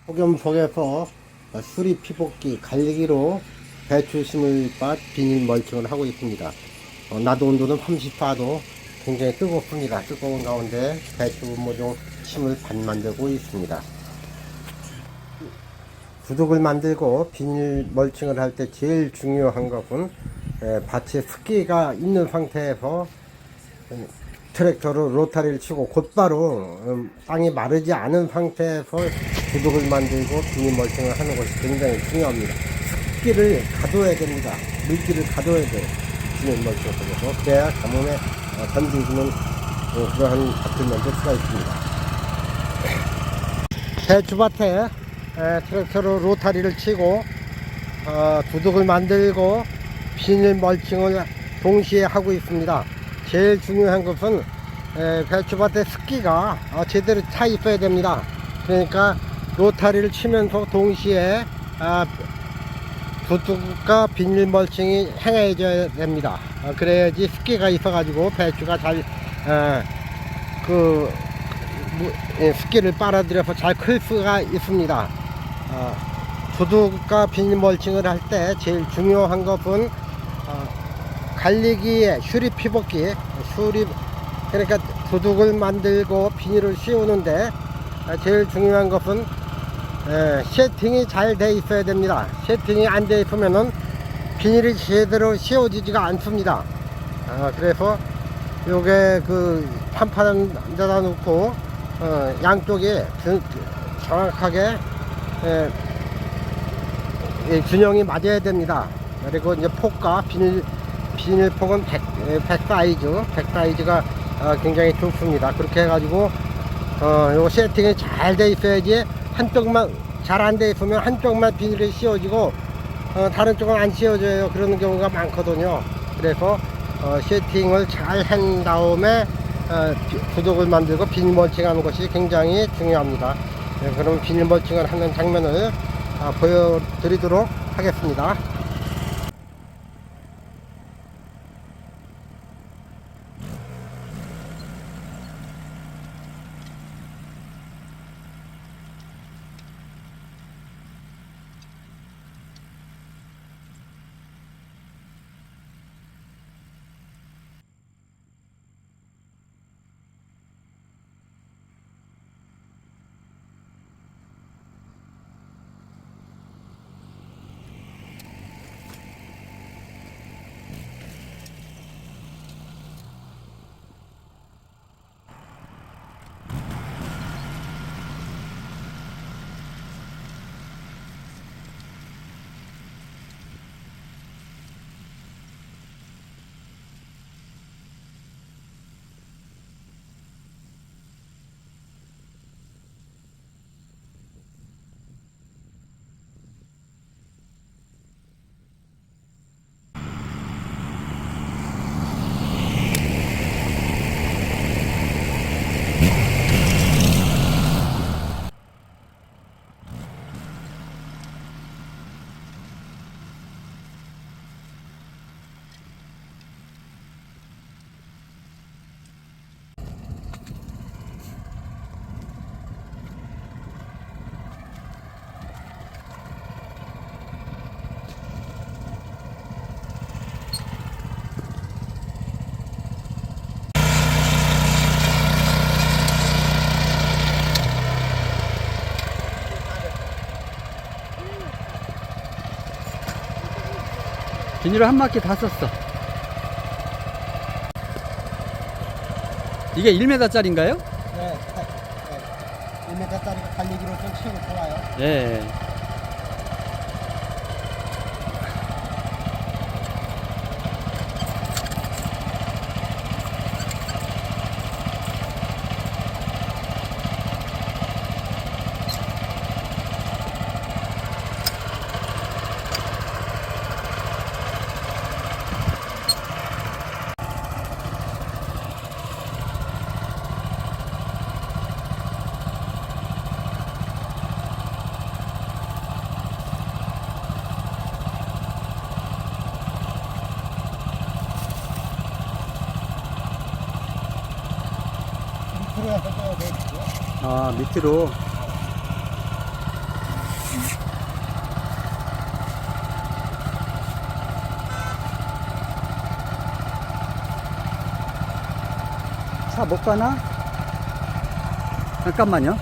폭염 속에서 수리 피복기 갈리기로 배추 심을밭 비닐 멀칭을 하고 있습니다. 낮 온도는 30도도 굉장히 뜨겁습니다. 뜨거운 가운데 배추 모종 심을 밭 만들고 있습니다. 두둑을 만들고 비닐 멀칭을 할 때 제일 중요한 것은 밭에 습기가 있는 상태에서 트랙터로 로타리를 치고 곧바로 땅이 마르지 않은 상태에서 두둑을 만들고 비닐 멀칭을 하는 것이 굉장히 중요합니다. 습기를 가둬야 됩니다. 물기를 가둬야 돼요. 비닐 멀칭을 통해서. 그래야 가뭄에 던지는 그러한 밭을 만들 수가 있습니다. 배추밭에 트랙터로 로타리를 치고 두둑을 만들고 비닐 멀칭을 동시에 하고 있습니다. 제일 중요한 것은 배추밭에 습기가 제대로 차 있어야 됩니다. 그러니까 로타리를 치면서 동시에 두둑과 비닐 멀칭이 행해져야 됩니다. 그래야지 습기가 있어 가지고 배추가 잘 습기를 빨아들여서 잘 클 수가 있습니다. 두둑과 비닐 멀칭을 할 때 제일 중요한 것은 갈리기에 수리 피복기, 그러니까 두둑을 만들고 비닐을 씌우는데 제일 중요한 것은 세팅이 잘 돼 있어야 됩니다. 세팅이 안 돼 있으면은 비닐이 제대로 씌워지지가 않습니다. 그래서 요게 판판 데다 놓고 양쪽에 정확하게 균형이 맞아야 됩니다. 그리고 이제 폭과 비닐폭은 100 사이즈가 굉장히 좋습니다. 그렇게 해가지고 요 세팅이 잘 돼 있어야지 한쪽만 잘 안 돼 있으면 한쪽만 비닐이 씌워지고 다른 쪽은 안 씌워져요. 그런 경우가 많거든요. 그래서 세팅을 잘 한 다음에 두둑을 만들고 비닐 멀칭하는 것이 굉장히 중요합니다. 그럼 비닐 멀칭을 하는 장면을 보여드리도록 하겠습니다. 비닐을 한 바퀴 다 썼어. 이게 1m 짜리인가요? 네, 1m짜리가 갈리기로 좀 치고 좋아요. 예. 밑으로 해서 떠야 되겠죠. 아, 밑으로. 차 못 가나? 잠깐만요.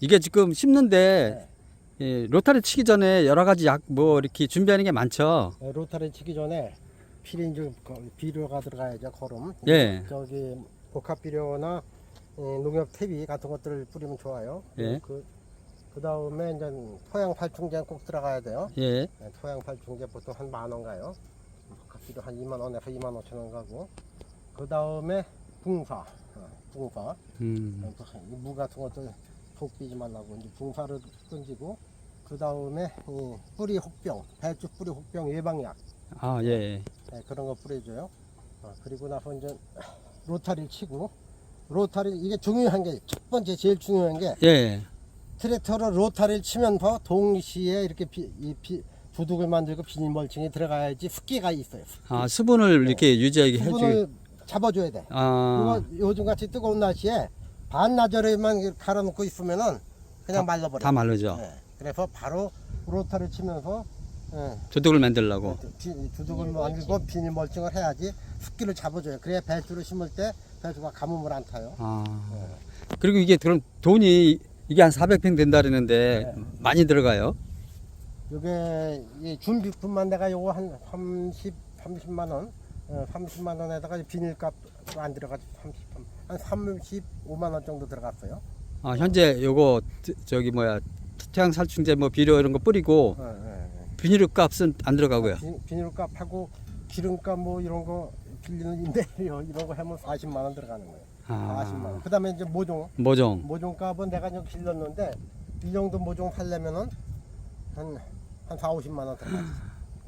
이게 지금 심는데 예, 로타리 치기 전에 여러 가지 약 뭐 이렇게 준비하는 게 많죠. 로타리 치기 전에 필인주 비료가 들어가야죠. 거름. 예. 저기 복합 비료나 농협 퇴비 같은 것들을 뿌리면 좋아요. 예. 그 다음에 이제 토양 살충제 꼭 들어가야 돼요. 예. 토양 살충제 보통 한 10,000원 가요. 복합 비료 한 2만 원에서 2만 5천 원 가고. 그 다음에 붕사. 무 같은 것도 속 빼지 말라고 이제 붕사를 던지고, 그 다음에 뿌리 혹병, 배추 뿌리 혹병 예방약, 아, 예. 네, 그런 거 뿌려줘요. 그리고 나서 이제 로타리를 치고, 로타리 이게 중요한 게 첫 번째 제일 중요한 게 예. 트랙터로 로타리를 치면서 동시에 이렇게 두둑을 만들고 비닐 멀칭이 들어가야지 습기가 있어요. 아, 수분을 이렇게 유지하게 수분을 해주. 잡아줘야 돼. 아, 이거 요즘같이 뜨거운 날씨에 반나절에만 갈아놓고 있으면은 그냥 말라버려. 다 마르죠. 네. 그래서 바로 로타를 치면서 조둑을 만들려고. 두둑을 만들고 비닐 멀칭을 해야지 습기를 잡아줘요. 그래야 배추를 심을 때 배추가 가뭄을 안 타요. 아. 그리고 이게 그럼 돈이 이게 한 400평 된다 그러는데 많이 들어가요? 이게 이 준비품만 내가 요거 한 30만 원, 30만 원에다가 비닐값도 안 들어가지. 한 35만 원 정도 들어갔어요. 아, 현재 요거 저기 뭐야 태양 살충제 뭐 비료 이런 거 뿌리고 비닐 값은 안 들어가고요. 비닐값하고 기름값 뭐 이런 거 빌리는 인테리어 이런 거 하면 40만 원 들어가는 거예요. 아. 40만 원. 그다음에 이제 모종 값은 내가 이제 길렀는데 이 정도 모종 살려면은 한 4, 50만 원 들어가지.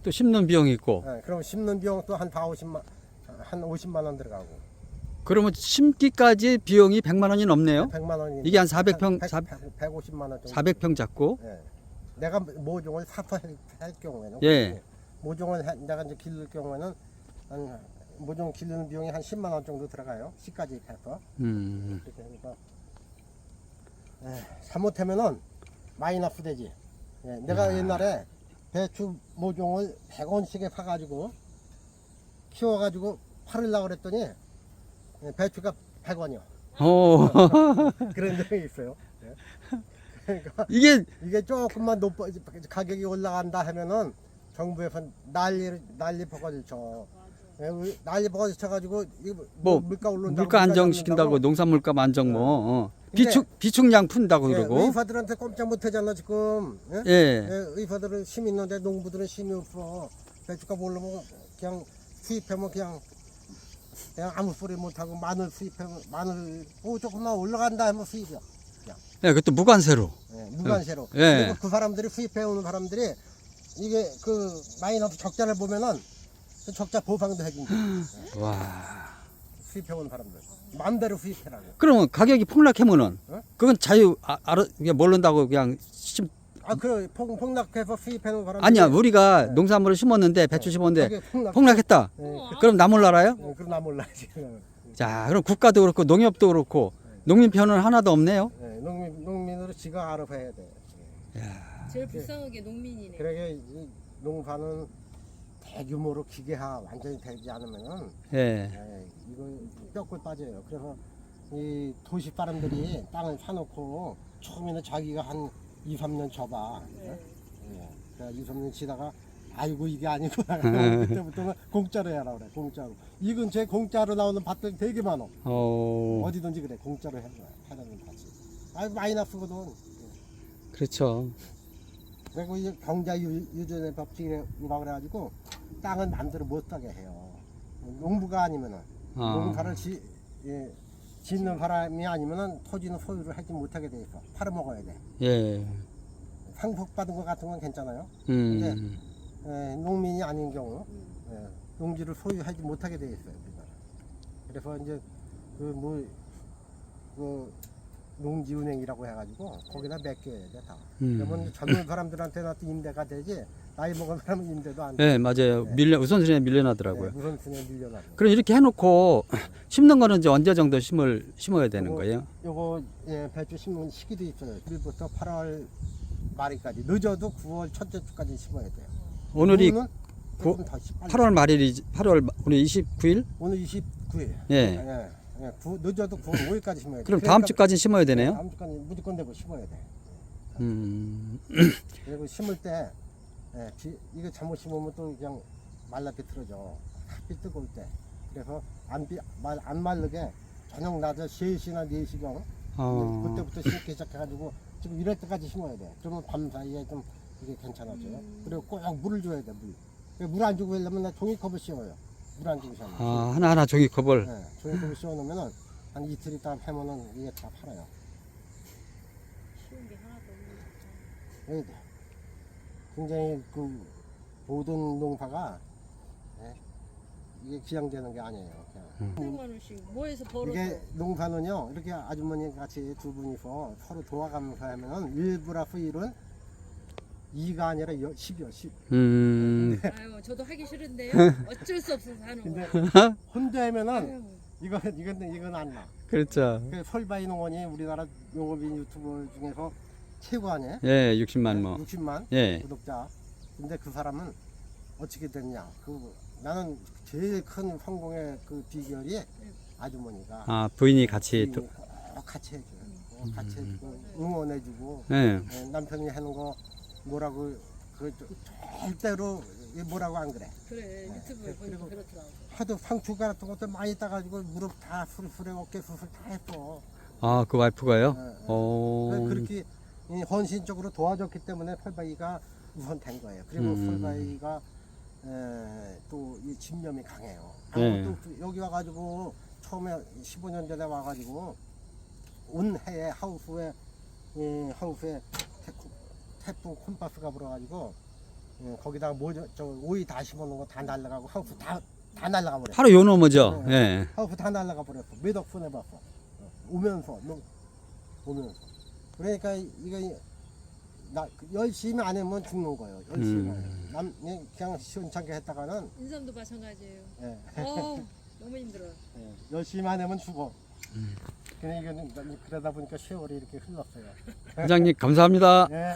또 심는 비용이 있고. 네, 그럼 심는 비용 또 한 50만 원 들어가고. 그러면 심기까지 비용이 100만 원이 넘네요. 100만 원이. 이게 한 400평 150만 원 정도. 400평 잡고. 네. 내가 모종을 사서 할 경우에는 예. 모종을 내가 이제 기를 경우에는 한 모종 기르는 비용이 한 10만 원 정도 들어가요. 씨까지 해서. 그렇게 하니까 잘못하면은 마이너스 되지. 예, 내가 옛날에 배추 모종을 100원씩에 사가지고 키워가지고 팔으려고 그랬더니 배추가 100원이요. 오. 그런 적이 있어요. 예. 그러니까 이게 이게 조금만 가격이 올라간다 하면은 정부에서 난리 버거지 쳐. 난리 버거지 쳐가지고 뭐 물가 오른다고 물가 안정시킨다고 농산물값 안정 뭐 비축량 푼다고 그러고. 의사들한테 꼼짝 못하잖아 지금. 예? 예. 의사들은 힘 있는데 농부들은 힘이 없어. 배추값 오르면 그냥 수입하면 그냥 아무 소리 못하고 마늘 수입하면 마늘 조금만 올라간다 하면 수입이야. 예, 그것도 무관세로. 무관세로. 예. 그리고 그 사람들이 수입해오는 사람들이 이게 그 마이너스 적자를 보면은 그 적자 보상도 해준다. 와. 수입해오는 사람들 마음대로 수입해라고. 그러면 가격이 폭락하면은 어? 그건 자유 알아 그냥 모른다고 그냥 그 폭락해서 수입해오는 사람들. 아니야 우리가 농산물을 심었는데 배추 심었는데 폭락했다. 그럼 나 몰라요? 그럼 나 몰라야지. 자, 그럼 국가도 그렇고 농협도 그렇고 농민 편은 하나도 없네요. 예, 농민으로 지가 알아서 해야 돼. 제일 불쌍한 게 농민이네. 그러게 이 농사는 대규모로 기계화 완전히 되지 않으면은 예. 이거 뼈골 빠져요. 그래서 이 도시 사람들이 땅을 사놓고 처음에는 자기가 한 2, 3년 줘봐. 네. 그래 2, 3년 지다가 아이고 이게 아니구나. 그때부터는 공짜로 해라 그래. 공짜로. 이 근처에 공짜로 나오는 밭들 되게 많어. 어디든지 그래. 공짜로 해라는 밭이. 아이고 마이너스거든. 그렇죠. 그리고 이제 경자 유전의 법칙이라고 그래가지고 땅은 마음대로 못 사게 해요. 농부가 아니면은 농사를 짓는 사람이 아니면은 토지는 소유를 하지 못하게 돼 있어. 팔아먹어야 돼. 예. 상속받은 것 같은 건 괜찮아요. 근데 농민이 아닌 경우 농지를 소유하지 못하게 돼 있어요. 우리가. 그래서 이제 그 농지은행이라고 해가지고 거기다 맡겨야 돼 다. 그러면 젊은 사람들한테는 임대가 되지 나이 먹은 사람은 임대도 안 돼. 네, 맞아요. 우선순위에 밀려나더라고요. 우선순위에 밀려나고. 그럼 이렇게 해놓고 심는 거는 이제 언제 정도 심어야 되는 거예요? 요거 배추 심는 시기도 있어요. 1일부터 8월 말일까지 늦어도 9월 첫째 주까지 심어야 돼요. 오늘이 조금 더 빨리 8월 말일이 8월 오늘 29일? 오늘 29일. 예. 늦어도 9월 5일까지 심어야 돼. 그럼 다음 주까지 심어야 되네요. 다음 주까지 무조건 되고 심어야 돼. 그리고 심을 때 이거 잘못 심으면 또 그냥 말라 비틀어져. 햇빛 뜨거울 때. 그래서 안 마르게 저녁 낮에 3시나 4시경 그때부터 심기 시작해가지고 지금 이럴 때까지 심어야 돼. 그러면 밤 사이에 좀 이게 괜찮아져요. 그리고 꼭 물을 줘야 돼. 물 안 주고 하려면 나 종이컵을 씌워요. 물 안 주고 씌워요. 하나하나 종이컵을. 종이컵을 씌워놓으면은 한 이틀 있다 해면은 이게 다 팔아요. 쉬운 게 하나도 없는 거. 굉장히 그 모든 농사가 이게 기양되는 게 아니에요. 100만 원씩 뭐해서 벌어서. 이게 농사는요 이렇게 아주머니 같이 두 분이서 서로 도와가면서 하면은 1 플러스 1은 2가 아니라 10이요. 10. 아유, 저도 하기 싫은데요. 어쩔 수 없어서 하는 근데 거예요. 혼자 하면은 아유, 이건 안 나. 그렇죠. 그 설바이 농원이 우리나라 농업인 유튜버 중에서 최고 아니에요? 예, 60만 뭐. 60만 예. 구독자. 근데 그 사람은 어떻게 됐냐? 나는 제일 큰 성공의 그 비결이 아주머니가 부인이 같이 꼭 같이 해줘요. 같이 해주고 응원해주고 예. 남편이 하는 거 뭐라고 절대로 뭐라고 안 그래. 그래 유튜브에 보니까 그리고 그렇더라고. 하도 상추 같은 것도 많이 따가지고 무릎 다 수술에 어깨 수술 다 했어. 그 와이프가요? 그렇게 헌신적으로 도와줬기 때문에 펄바이가 우선 된 거예요. 그리고 펄바이가 또 이 집념이 강해요. 또 여기 와가지고 처음에 15년 전에 와가지고 온 해에 하우스에 태풍 콤파스가 불어가지고 거기다가 오이 다 심어놓은 거 다 날라가고 하우스 다 날라가 버렸어. 바로 요 놈이죠. 예. 하우스 다 날라가 버렸어. 몇억 손해봤어. 오면서. 그러니까 이거 열심히 안 하면 죽는 거예요. 열심히. 그냥 시원찮게 했다가는 인삼도 마찬가지예요. 예, 너무 힘들어요. 열심히 안 하면 죽어. 그러니까 그러다 보니까 세월이 이렇게 흘렀어요. 회장님 감사합니다. 예.